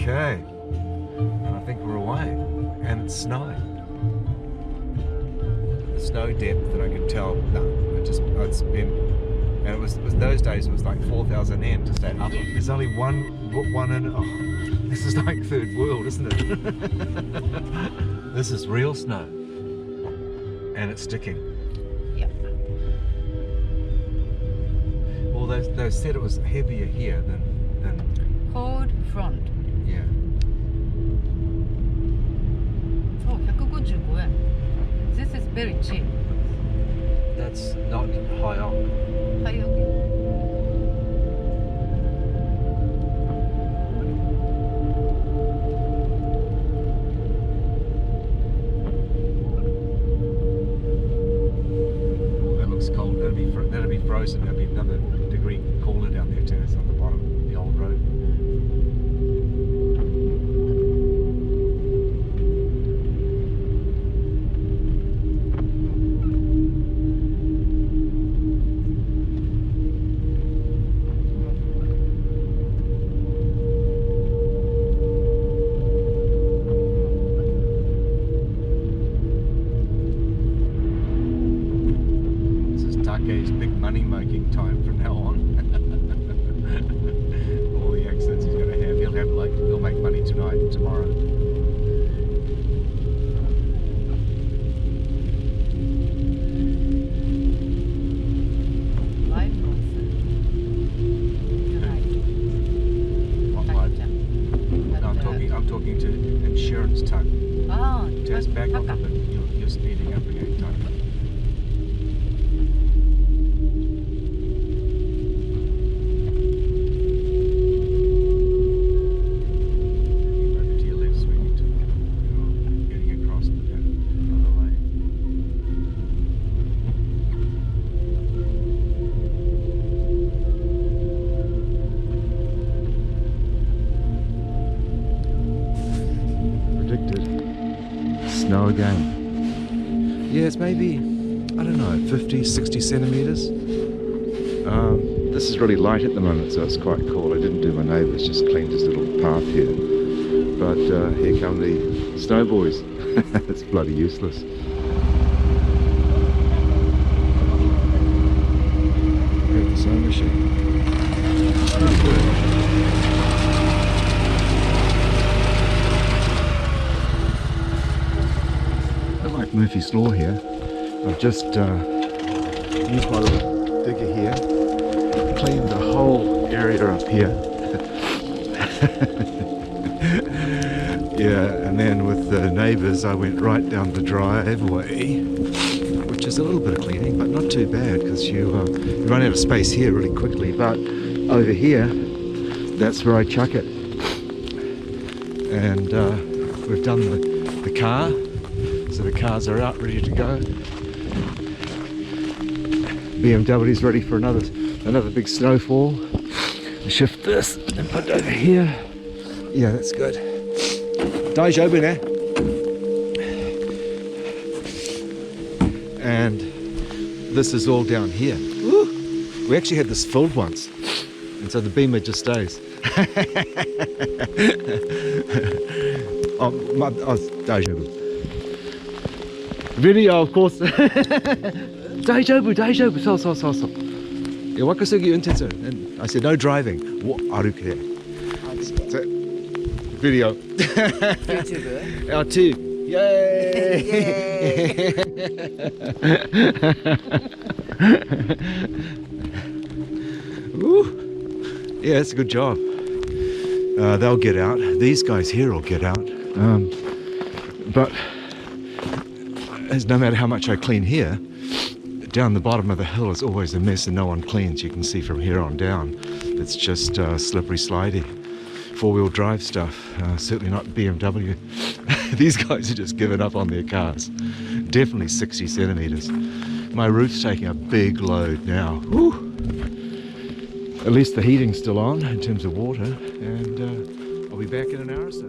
Okay, and I think we're away, and it's snowing. The snow depth that I could tell, it's been, and it was those days it was like 4,000 yen to stay up. There's only one in, oh, this is like third world, isn't it? This is real snow, and it's sticking. Yeah. Well, they said it was heavier here than Cold front. yeah. Oh, 155엔. This is very cheap. That's not high up. 가격이. That looks cold. That'll be frozen. That'll be another degree colder down there too. It's on the bottom of the old road. Take's big money making time from now on. All the accidents he's going to have. He'll make money tonight and tomorrow. Live concert. Tonight. What live? No, I'm talking to insurance tuck. Ah, Just back off a bit. You're speeding up again, tuck. Snow again. Yeah, it's maybe, I don't know, 50, 60 centimeters. This is really light at the moment, so it's quite cool. I didn't do my neighbours, just cleaned his little path here. But here come the snow boys. It's bloody useless. Here's the snow machine. Pretty good. Like Murphy's Law here. I've just used my little digger here, cleaned the whole area up here. Yeah, and then with the neighbours I went right down the driveway, which is a little bit of cleaning, but not too bad because you run out of space here really quickly. But over here, that's where I chuck it. And we've done the car. So the cars are out, ready to go. BMW's ready for another big snowfall. Shift this and put it over here. Yeah, that's good. Daijoubu ne? And this is all down here. Woo! We actually had this filled once, and so the Beamer just stays. Oh, daijoubu. Video, of course. Daijoubu, so. Yeah, wakasugi untetsu. And I said, no driving. Aruke. So, video. YouTube. Our two. Yay! Woo. Yeah, that's a good job. They'll get out. These guys here will get out. But no matter how much I clean here, down the bottom of the hill is always a mess and no one cleans. You can see from here on down. It's just slippery, slidey. Four-wheel drive stuff. Certainly not BMW. These guys are just giving up on their cars. Definitely 60 centimeters. My roof's taking a big load now. Woo. At least the heating's still on in terms of water, and I'll be back in an hour or so.